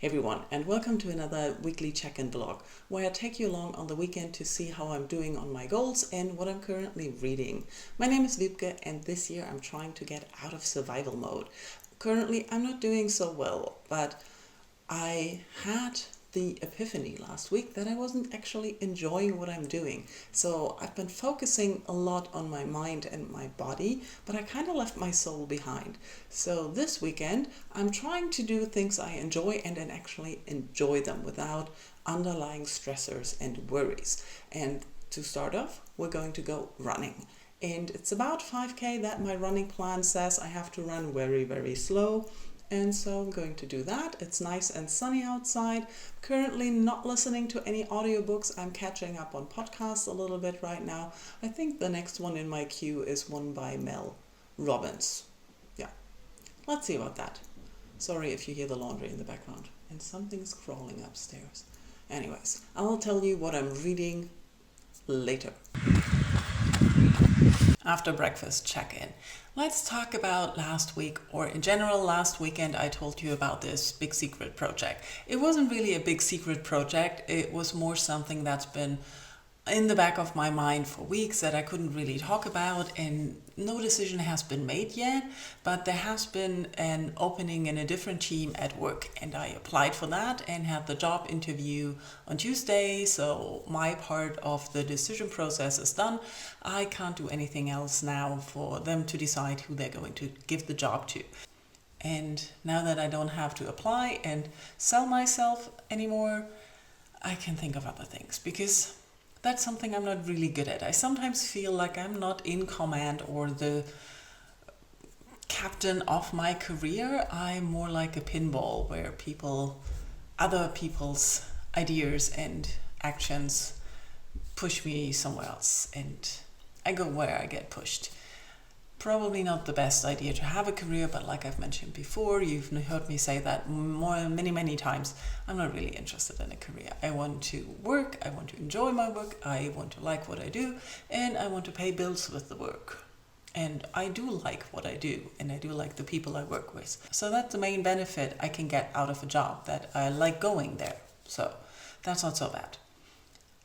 Hey everyone, and welcome to another weekly check-in vlog, where I take you along on the weekend to see how I'm doing on my goals and what I'm currently reading. My name is Wiebke, and this year I'm trying to get out of survival mode. Currently I'm not doing so well, but I had the epiphany last week that I wasn't actually enjoying what I'm doing. So I've been focusing a lot on my mind and my body, but I kind of left my soul behind. So this weekend I'm trying to do things I enjoy and then actually enjoy them without underlying stressors and worries. And to start off, we're going to go running. And it's about 5K that my running plan says I have to run very, very slow. And so I'm going to do that. It's nice and sunny outside. Currently not listening to any audiobooks. I'm catching up on podcasts a little bit right now. I think the next one in my queue is one by Mel Robbins. Yeah, let's see about that. Sorry if you hear the laundry in the background. And something's crawling upstairs. Anyways, I'll tell you what I'm reading later. After breakfast check-in. Let's talk about last week, or in general last weekend I told you about this big secret project. It wasn't really a big secret project, it was more something that's been in the back of my mind for weeks that I couldn't really talk about, and no decision has been made yet, but there has been an opening in a different team at work, and I applied for that and had the job interview on Tuesday, so my part of the decision process is done. I can't do anything else now for them to decide who they're going to give the job to. And now that I don't have to apply and sell myself anymore, I can think of other things, because that's something I'm not really good at. I sometimes feel like I'm not in command or the captain of my career. I'm more like a pinball where other people's ideas and actions push me somewhere else, and I go where I get pushed. Probably not the best idea to have a career, but like I've mentioned before, you've heard me say that many times, I'm not really interested in a career. I want to work, I want to enjoy my work, I want to like what I do, and I want to pay bills with the work. And I do like what I do, and I do like the people I work with. So that's the main benefit I can get out of a job, that I like going there. So that's not so bad.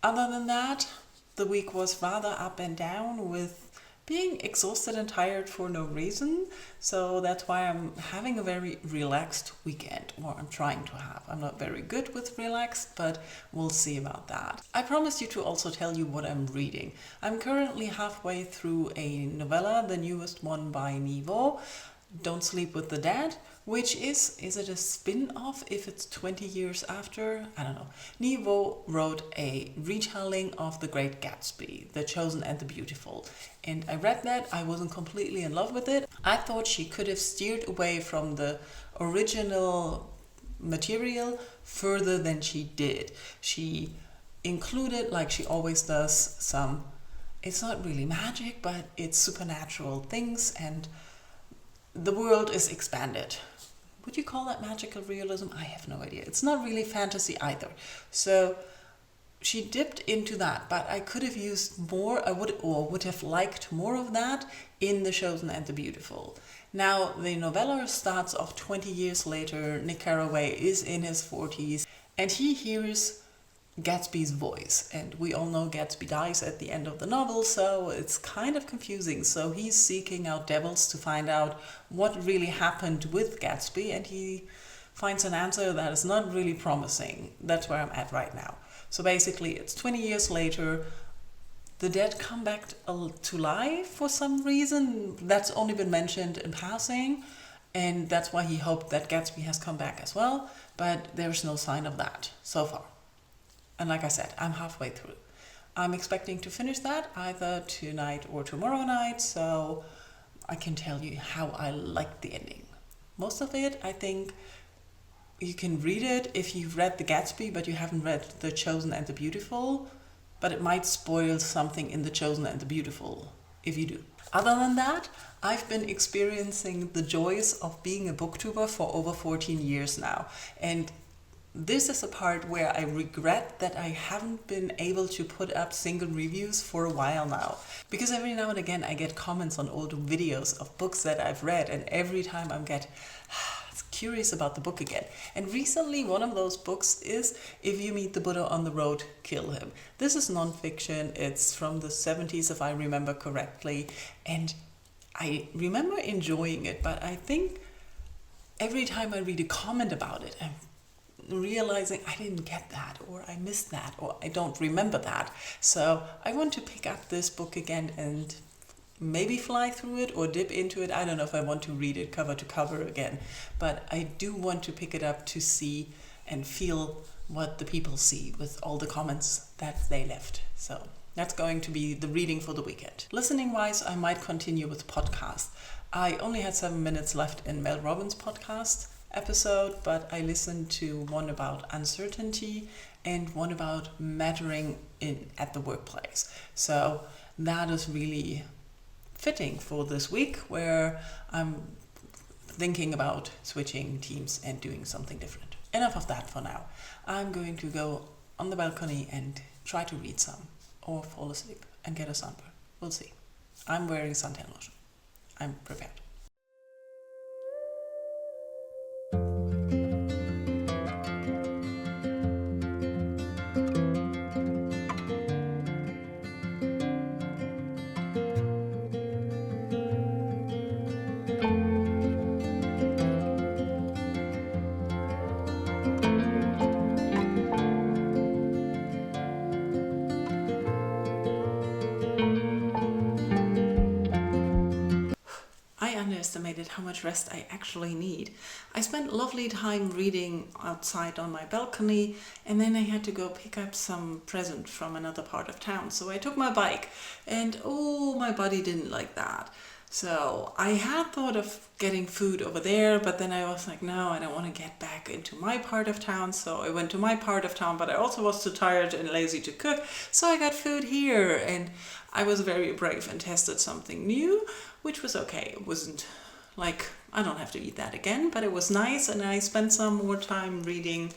Other than that, the week was rather up and down with being exhausted and tired for no reason. So that's why I'm having a very relaxed weekend, or I'm trying to have. I'm not very good with relaxed, but we'll see about that. I promised you to also tell you what I'm reading. I'm currently halfway through a novella, the newest one by Nghi, Don't Sleep with the Dead, which is it a spin-off if it's 20 years after? I don't know. Nghi wrote a retelling of The Great Gatsby, The Chosen and the Beautiful. And I read that, I wasn't completely in love with it. I thought she could have steered away from the original material further than she did. She included, like she always does, some, it's not really magic, but it's supernatural things, and the world is expanded. Would you call that magical realism? I have no idea. It's not really fantasy either. So she dipped into that, but I could have used more, would have liked more of that in The Chosen and the Beautiful. Now, the novella starts off 20 years later. Nick Carraway is in his 40s, and he hears Gatsby's voice, and we all know Gatsby dies at the end of the novel, so it's kind of confusing. So he's seeking out devils to find out what really happened with Gatsby, and he finds an answer that is not really promising. That's where I'm at right now. So basically it's 20 years later, the dead come back to life for some reason that's only been mentioned in passing, and that's why he hoped that Gatsby has come back as well, but there's no sign of that so far. And like I said, I'm halfway through. I'm expecting to finish that either tonight or tomorrow night, so I can tell you how I like the ending. Most of it, I think, you can read it if you've read The Gatsby, but you haven't read The Chosen and the Beautiful, but it might spoil something in The Chosen and the Beautiful if you do. Other than that, I've been experiencing the joys of being a booktuber for over 14 years now, and this is a part where I regret that I haven't been able to put up single reviews for a while now. Because every now and again I get comments on old videos of books that I've read, and every time it's curious about the book again. And recently one of those books is If You Meet the Buddha on the Road, Kill Him. This is nonfiction. It's from the 70s, if I remember correctly. And I remember enjoying it, but I think every time I read a comment about it, I'm realizing I didn't get that, or I missed that, or I don't remember that. So I want to pick up this book again and maybe fly through it or dip into it. I don't know if I want to read it cover to cover again, but I do want to pick it up to see and feel what the people see with all the comments that they left. So that's going to be the reading for the weekend. Listening wise, I might continue with podcast. I only had 7 minutes left in Mel Robbins' podcast episode, but I listened to one about uncertainty and one about mattering at the workplace. So that is really fitting for this week, where I'm thinking about switching teams and doing something different. Enough of that for now. I'm going to go on the balcony and try to read some, or fall asleep and get a sunburn. We'll see. I'm wearing suntan lotion. I'm prepared. I underestimated how much rest I actually need. I spent lovely time reading outside on my balcony, and then I had to go pick up some present from another part of town. So I took my bike, and my body didn't like that. So I had thought of getting food over there, but then I was like, no, I don't want to get back into my part of town. So I went to my part of town, but I also was too tired and lazy to cook. So I got food here, and I was very brave and tested something new, which was okay. It wasn't like, I don't have to eat that again, but it was nice. And I spent some more time reading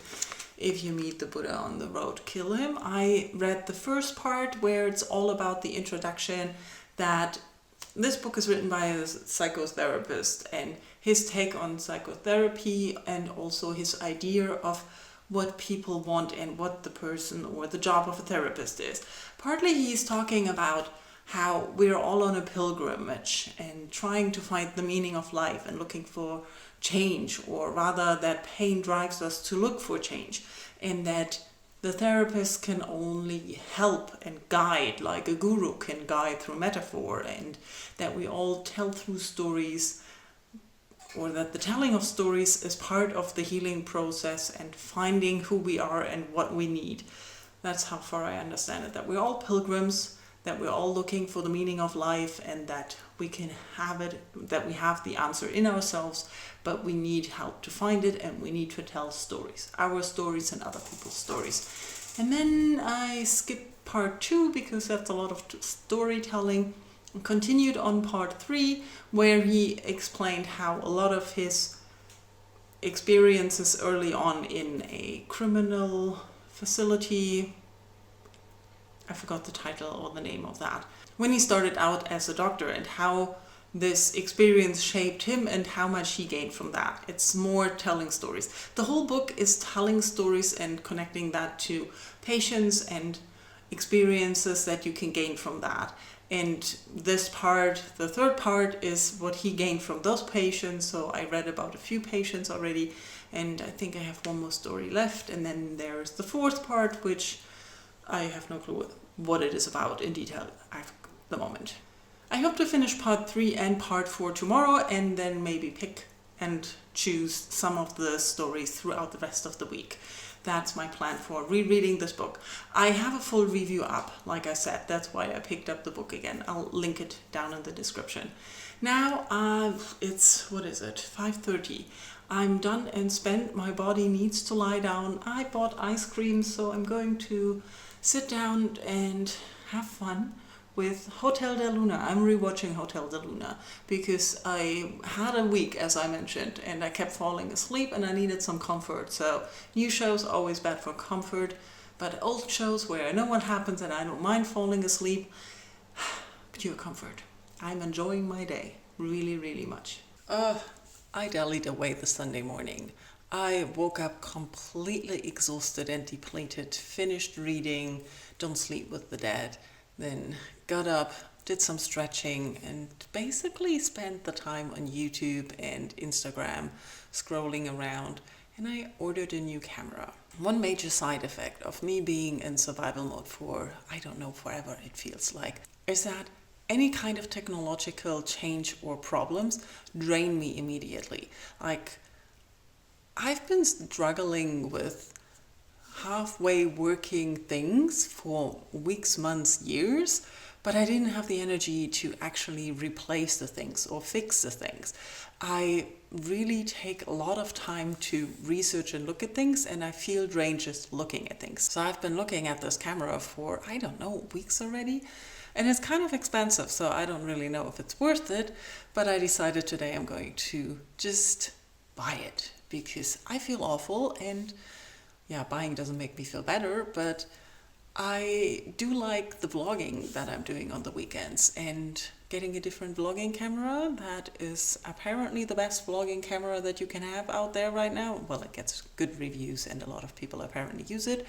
If You Meet the Buddha on the Road, Kill Him. I read the first part, where it's all about the introduction, that this book is written by a psychotherapist and his take on psychotherapy, and also his idea of what people want and what the person or the job of a therapist is. Partly he's talking about how we're all on a pilgrimage and trying to find the meaning of life and looking for change, or rather that pain drives us to look for change, and that the therapist can only help and guide, like a guru can guide through metaphor, and that we all tell through stories, or that the telling of stories is part of the healing process and finding who we are and what we need. That's how far I understand it, that we're all pilgrims, that we're all looking for the meaning of life, and that we can have it, that we have the answer in ourselves, but we need help to find it, and we need to tell stories, our stories and other people's stories. And then I skipped part 2 because that's a lot of storytelling, and continued on part 3, where he explained how a lot of his experiences early on in a criminal facility, I forgot the title or the name of that, when he started out as a doctor, and how this experience shaped him and how much he gained from that. It's more telling stories. The whole book is telling stories and connecting that to patients and experiences that you can gain from that. And this part, the third part, is what he gained from those patients. So I read about a few patients already, and I think I have one more story left. And then there's the fourth part, which I have no clue what it is about in detail at the moment. I hope to finish part 3 and part 4 tomorrow, and then maybe pick and choose some of the stories throughout the rest of the week. That's my plan for rereading this book. I have a full review up, like I said. That's why I picked up the book again. I'll link it down in the description. Now, it's 5:30. I'm done and spent. My body needs to lie down. I bought ice cream, so I'm going to sit down and have fun with Hotel de Luna. I'm rewatching Hotel de Luna because I had a week, as I mentioned, and I kept falling asleep and I needed some comfort. So new shows are always bad for comfort, but old shows where I know what happens and I don't mind falling asleep, pure comfort. I'm enjoying my day really, really much. I dallied away the Sunday morning. I woke up completely exhausted and depleted, finished reading Don't Sleep with the Dead, then got up, did some stretching, and basically spent the time on YouTube and Instagram scrolling around. And I ordered a new camera. One major side effect of me being in survival mode for, I don't know, forever it feels like, is that any kind of technological change or problems drain me immediately. Like, I've been struggling with halfway working things for weeks, months, years, but I didn't have the energy to actually replace the things or fix the things. I really take a lot of time to research and look at things, and I feel drained just looking at things. So I've been looking at this camera for, I don't know, weeks already. And it's kind of expensive, so I don't really know if it's worth it, but I decided today I'm going to just buy it because I feel awful, and yeah, buying doesn't make me feel better, but I do like the vlogging that I'm doing on the weekends, and getting a different vlogging camera that is apparently the best vlogging camera that you can have out there right now. Well, it gets good reviews and a lot of people apparently use it.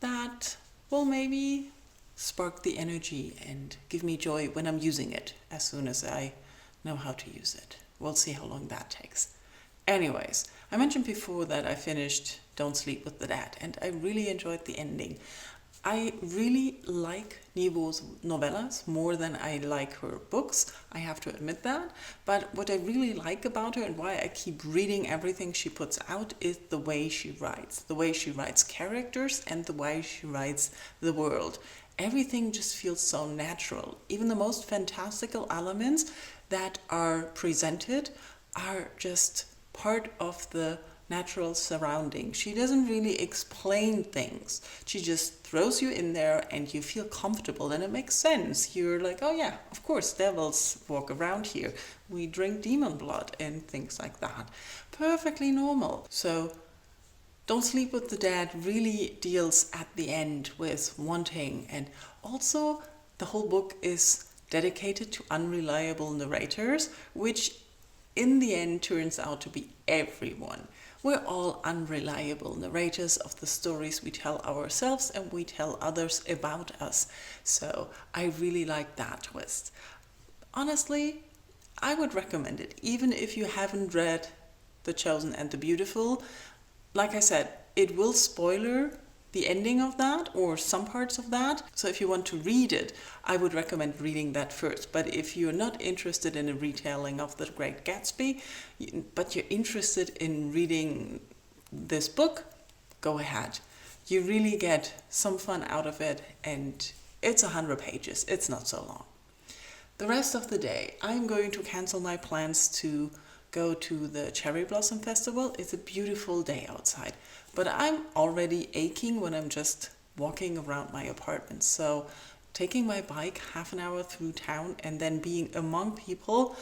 That will maybe spark the energy and give me joy when I'm using it as soon as I know how to use it. We'll see how long that takes. Anyways, I mentioned before that I finished Don't Sleep with the Dead, and I really enjoyed the ending. I really like Nghi's novellas more than I like her books, I have to admit that. But what I really like about her and why I keep reading everything she puts out is the way she writes. The way she writes characters and the way she writes the world. Everything just feels so natural. Even the most fantastical elements that are presented are just part of the natural surrounding. She doesn't really explain things. She just throws you in there and you feel comfortable and it makes sense. You're like, oh yeah, of course, devils walk around here. We drink demon blood and things like that. Perfectly normal. So Don't Sleep with the Dead really deals at the end with wanting, and also the whole book is dedicated to unreliable narrators, which in the end turns out to be everyone. We're all unreliable narrators of the stories we tell ourselves and we tell others about us. So I really like that twist. Honestly, I would recommend it, even if you haven't read The Chosen and the Beautiful. Like I said, it will spoiler the ending of that or some parts of that. So if you want to read it, I would recommend reading that first. But if you're not interested in a retelling of The Great Gatsby, but you're interested in reading this book, go ahead. You really get some fun out of it, and it's 100 pages. It's not so long. The rest of the day, I'm going to cancel my plans to go to the Cherry Blossom Festival. It's a beautiful day outside, but I'm already aching when I'm just walking around my apartment. So taking my bike half an hour through town and then being among people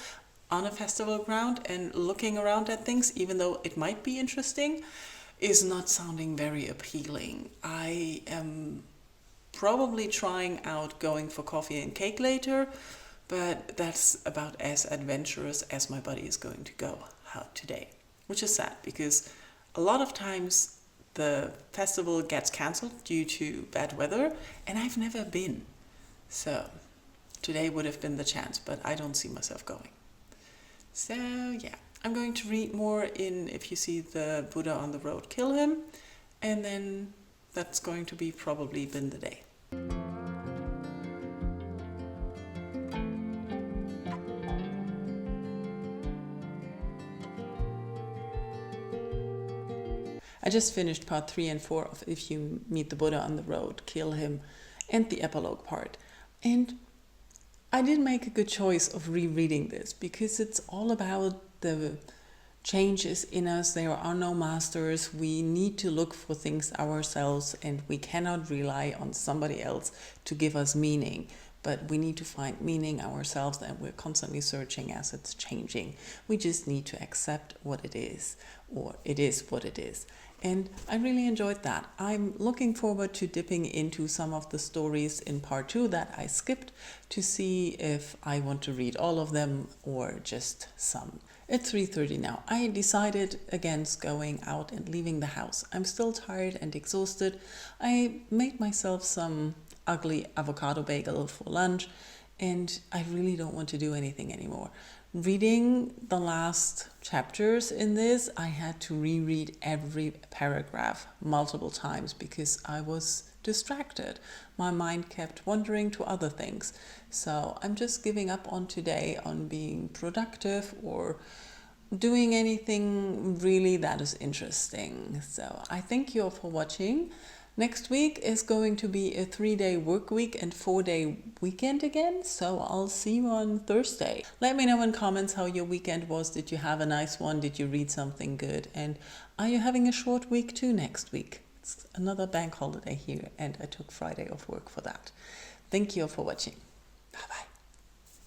on a festival ground and looking around at things, even though it might be interesting, is not sounding very appealing. I am probably trying out going for coffee and cake later, but that's about as adventurous as my body is going to go out today, which is sad because a lot of times the festival gets cancelled due to bad weather, and I've never been. So today would have been the chance, but I don't see myself going. So yeah, I'm going to read more in If You See the Buddha on the Road, Kill Him, and then that's going to be probably been the day. I just finished part 3 and 4 of If You Meet the Buddha on the Road, Kill Him, and the epilogue part. And I did make a good choice of rereading this because it's all about the changes in us. There are no masters. We need to look for things ourselves, and we cannot rely on somebody else to give us meaning. But we need to find meaning ourselves, and we're constantly searching as it's changing. We just need to accept what it is, or it is what it is. And I really enjoyed that. I'm looking forward to dipping into some of the stories in part 2 that I skipped to see if I want to read all of them or just some. It's 3:30 now. I decided against going out and leaving the house. I'm still tired and exhausted. I made myself some ugly avocado bagel for lunch, and I really don't want to do anything anymore. Reading the last chapters in this, I had to reread every paragraph multiple times because I was distracted. My mind kept wandering to other things. So I'm just giving up on today on being productive or doing anything really that is interesting. So I thank you all for watching. Next week is going to be a 3-day work week and 4-day weekend again. So I'll see you on Thursday. Let me know in comments how your weekend was. Did you have a nice one? Did you read something good? And are you having a short week too next week? It's another bank holiday here and I took Friday off work for that. Thank you all for watching. Bye bye.